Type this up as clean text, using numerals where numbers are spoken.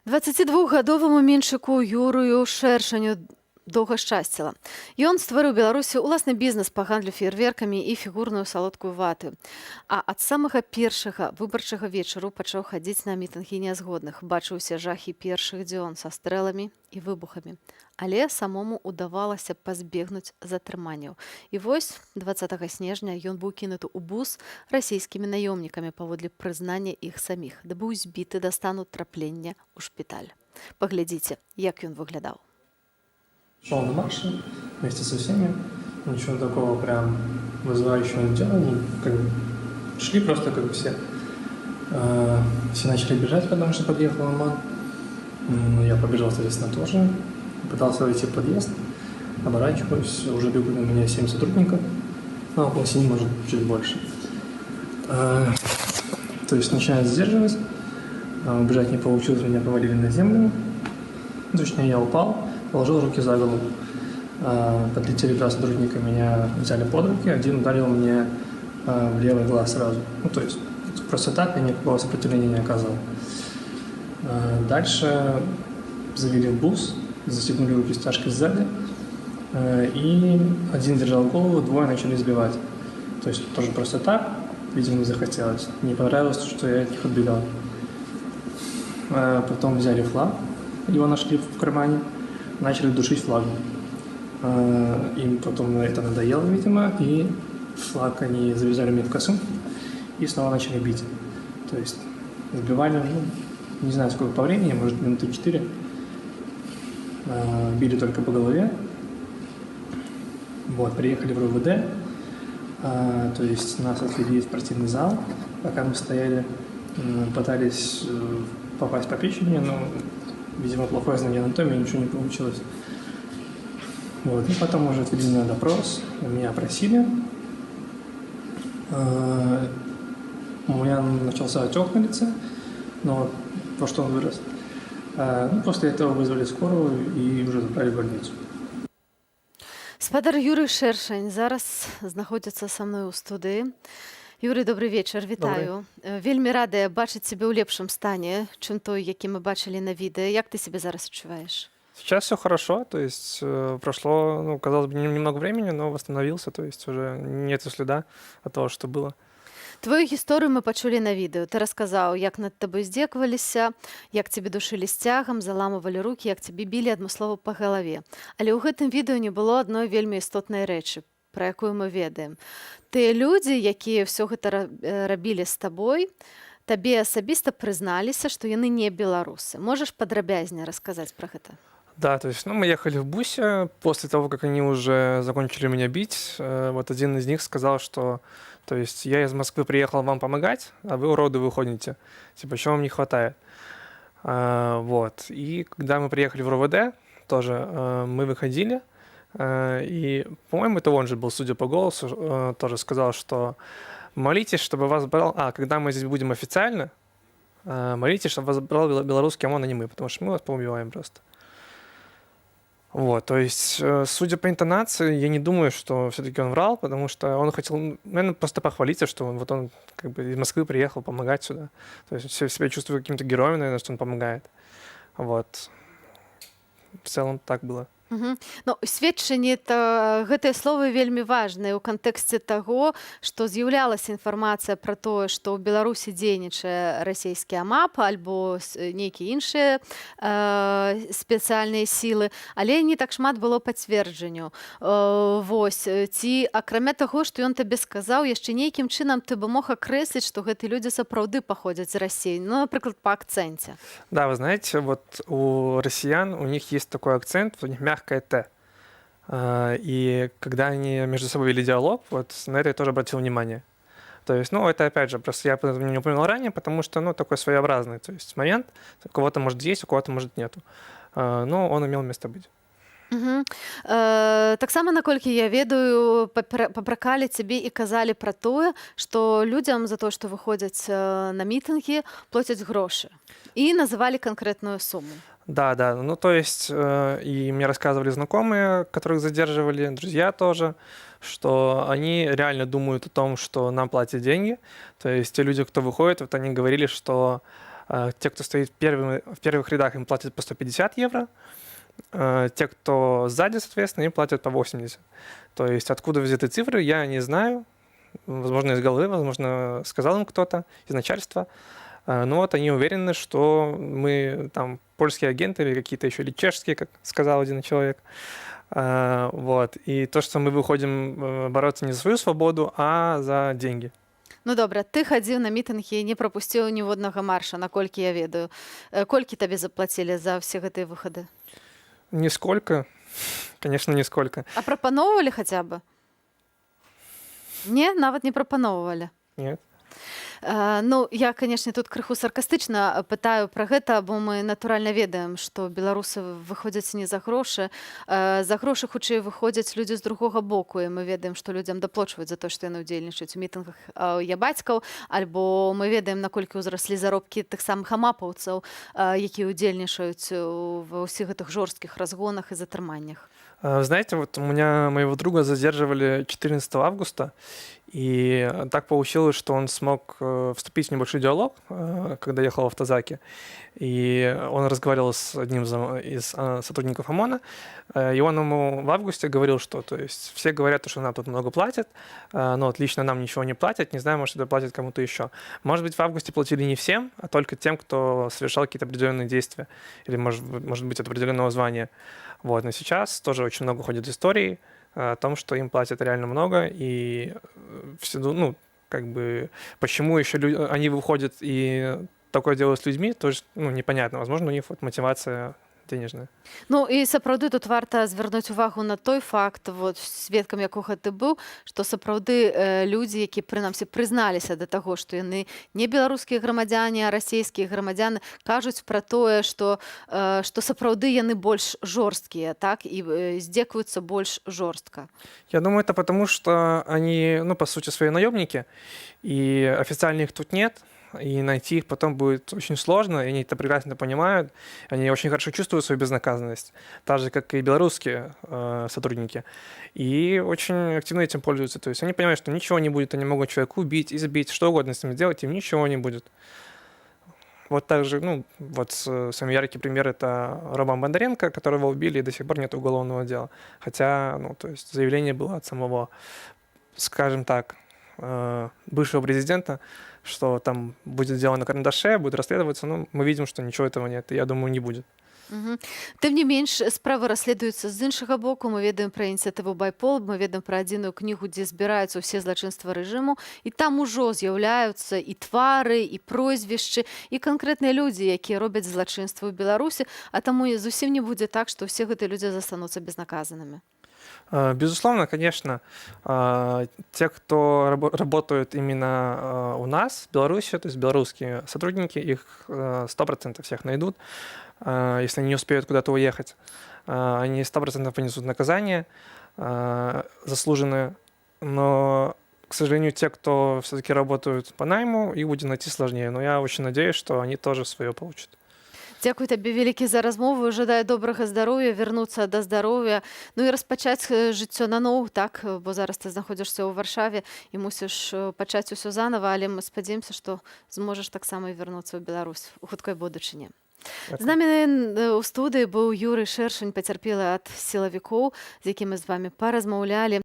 22гадоваму менчыку Юрыю Шэршаню доўга шчасціла. Ён стварыў Беларусі ўласны бізнес па гандлю феерверкамі і фігурную салодкую вату. А ад самага першага выбарчага вечару пачаў хадзіць на мітынгі нязгодных, бачыў усе жахі першых дзён са стрэламі і выбухамі. Але самому удавалася пазбегнуць затрыманняў. І вось 20 снежня ён быў кінуты ў бус расійскімі наёмнікамі паводле прызнання іх саміх, ды быў збіты да стану траплення ў шпіталь. Паглядзіце, як ён выглядаў. Шел на марше вместе со всеми. Ничего такого прям вызывающего не делал. Ну, как бы шли просто как все. Все начали бежать, потому что подъехал ОМОН. Я побежал, соответственно, тоже. Пытался войти в подъезд. Оборачиваюсь. Уже бегут на меня 7 сотрудников. Ну, около 7, может, чуть больше. То есть начинают сдерживать. Убежать не получилось, меня повалили на землю. Точнее, я упал. Положил руки за голову. Подлетели два сотрудника, меня взяли под руки. Один ударил мне в левый глаз сразу. Ну, то есть просто так, я никакого сопротивления не оказывал. Дальше завели в бус, застегнули руки стяжкой сзади. И один держал голову, двое начали избивать. То есть тоже просто так, видимо, не захотелось. Не понравилось, что я их отбегал. Потом взяли флаг, его нашли в кармане. Начали душить флагом. Им потом это надоело, видимо, и флаг они завязали мне в косынку и снова начали бить. То есть сбивали, не знаю сколько по времени, может минуты 4. Били только по голове. Вот, приехали в РУВД, то есть нас отвели в спортивный зал, пока мы стояли, пытались попасть по печени, но видимо, плохое знание анатомии, ничего не получилось. Вот. И потом уже отвели на допрос, меня опросили. У меня начался отек на лице, но во что он вырос. После этого вызвали скорую и уже забрали в больницу. Спадар Юрый Шэршань зараз знаходзіцца са мной у студыі. Юрый, добрый вечар, вітаю. Вельмі радая бачыць цябе ў лепшым стане, чым той, які мы бачылі на відэа. Як ты себя зараз адчуваеш? Сейчас все хорошо, то есть прошло, ну, казалось бы, немного времени, но восстановился, то есть уже нет следа от того, что было. Твою гісторыю мы пачулі на відэо. Ты расказаў, як над табой здзекаваліся, як цябе душылі сцягам, заламывалі рукі, як цябе білі адмыслова па галаве. Але ў гэтым відэо не было адной вельмі істотнай рэчы, пра якую мы ведаем. Тыя людзі, якія ўсё гэта рабілі з табой, табе асабіста прызналіся, што яны не беларусы. Можаш падрабязней расказаць пра гэта? Да, то есть, мы ехали в бусе, после того, как они уже закончили меня бить, вот один из них сказал, что, то есть, я из Москвы приехал вам помогать, а вы, уроды, выходите. Типа, чего вам не хватает? Вот. И когда мы приехали в РОВД, тоже мы выходили, и, по-моему, это он же был, судя по голосу, тоже сказал, что молитесь, чтобы вас брал... когда мы здесь будем официально, молитесь, чтобы вас брал белорусский ОМОН, а не мы, потому что мы вас поубиваем просто. Вот, то есть, судя по интонации, я не думаю, что все-таки он врал, потому что он хотел, наверное, просто похвалиться, что он как бы из Москвы приехал помогать сюда. То есть, все себя чувствуют каким-то героем, наверное, что он помогает. Вот. В целом так было. Ну, сведчанне гэтыя словы вельмі важныя ў кантэксце таго, што з'яўлялася інфармацыя пра тое, што ў Беларусі дзейнічае расійскі АМАП альбо нейкія іншыя спецыяльныя сілы, але не так шмат было пацверджанняў. Вось, ці акрамя таго, што ён табе сказаў, яшчэ нейкім чынам ты бы мог акрэсліць, што гэтыя людзі сапраўды паходзяць з Расіі, ну, напрыклад, па акцэнце. Да, вы знаете, вот у россиян, у них есть такой акцент, у них мягкое «т». И когда они между собой вели диалог, вот на это я тоже обратил внимание. То есть, ну, это опять же, просто я не упомянул ранее, потому что, ну, такой своеобразный, то есть момент, у кого-то может есть, у кого-то может нету. Но он имел место быть. Таксама, наколькі я ведаю, папракалі цябе і казалі пра тое, што людзям за тое, што выходзяць на мітынгі, плацяць грошы. І называлі канкрэтную суму. Да, ну то есть, и мне рассказывали знакомые, которых задерживали, друзья тоже, что они реально думают о том, что нам платят деньги. То есть те люди, кто выходит, вот они говорили, что Те, кто стоит в первых рядах, им платят по 150 евро. Те, кто сзади, соответственно, им платят по 80. То есть откуда взяты цифры, я не знаю. Возможно, из головы, возможно, сказал им кто-то из начальства. Но вот они уверены, что мы там польские агенты или какие-то еще, или чешские, как сказал один человек. Вот. И то, что мы выходим бороться не за свою свободу, а за деньги. Ну добра, ты хадзіў на мітынгі, не прапусціў ніводнага марша, наколькі я ведаю. Колькі табе заплацілі за ўсе гэтыя выхады? Нисколько. Конечно, нисколько. А прапаноўвалі хаця бы? Не, нават не прапаноўвалі. Нет. Ну, я, канешне, тут крыху саркастычна пытаю пра гэта, бо мы натуральна ведаем, што беларусы выходзяць не за грошы. За грошы хутчэй выходзяць людзі з другога боку, і мы ведаем, што людзям даплочваюць за то, што яны ўдзельнічаюць у мітынгах я бацькаў, альбо мы ведаем, наколькі ўзраслі заробкі тых самых амапаўцаў, якія ўдзельнічаюць ва ўсіх гэтых жорсткіх разгонах і затрыманнях. Знаете, вот у меня моего друга задерживали 14 августа, и так получилось, что он смог вступить в небольшой диалог, когда ехал в автозаке, и он разговаривал с одним из сотрудников ОМОНа, и он ему в августе говорил, что, то есть, все говорят, что нам тут много платят, но вот лично нам ничего не платят, не знаю, может, это платят кому-то еще. Может быть, в августе платили не всем, а только тем, кто совершал какие-то определенные действия, или, может быть, от определенного звания. Вот, но сейчас тоже очень много ходит историй о том, что им платят реально много, и всюду, ну, как бы, почему еще они выходят и такое делают с людьми, тоже, ну, непонятно. Возможно, у них вот мотивация денежная. Ну і сапраўды тут варта звярнуць увагу на той факт, вот, сведкам якога ты быў, што сапраўды людзі, які прынамсі прызналіся да таго, што яны не беларускія грамадзяне, а расійскія грамадзяны, кажуць пра тое, што сапраўды яны больш жорсткія, так, і здзекуюцца больш жорстка. Я думаю, это потому, что они, ну, по сути, свои наемники, и официально их тут нет, и найти их потом будет очень сложно, и они это прекрасно понимают, они очень хорошо чувствуют свою безнаказанность, так же, как и белорусские сотрудники, и очень активно этим пользуются. То есть они понимают, что ничего не будет, они могут человека убить, избить, что угодно с ним сделать, им ничего не будет. Вот так же, ну, вот самый яркий пример — это Роман Бондаренко, которого убили, и до сих пор нет уголовного дела. Хотя, ну, то есть заявление было от самого, скажем так, бывшего президента, что там будет дело на карандаше, будет расследоваться, но мы видим, что ничего этого нет, и я думаю, не будет. Тым не менш, справы расследуюцца з іншага боку. Мы ведаем пра ініцыятыву байпол, мы ведаем пра адзіную кнігу, дзе збіраюцца ўсе злачынствы рэжыму, і там ужо з'яўляюцца і твары, і прозвішчы, і канкрэтныя людзі, якія робяць злачынствы ў Беларусі, а таму зусім не будзе так, што ўсе гэтыя людзі застануцца безнаказанымі. Безусловно, конечно, те, кто работают именно у нас, в Беларуси, то есть белорусские сотрудники, их 100% всех найдут, если они не успеют куда-то уехать. Они 100% понесут наказание заслуженное, но, к сожалению, те, кто все-таки работают по найму, их будет найти сложнее. Но я очень надеюсь, что они тоже свое получат. Дзякуй табе вялікі за размову, жадаю добрага здароўя, вярнуцца да здароўя, ну і распачаць жыццё наноў, так, бо зараз ты знаходзішся ў Варшаве і мусіш пачаць усё занава, але мы спадзяёмся, што зможаш таксама і вярнуцца ў Беларусь у хуткай будучыні. З намі ў студыі быў Юрый Шэршань, пацярпелы ад сілавікоў, з якім мы з вамі паразмаўлялі.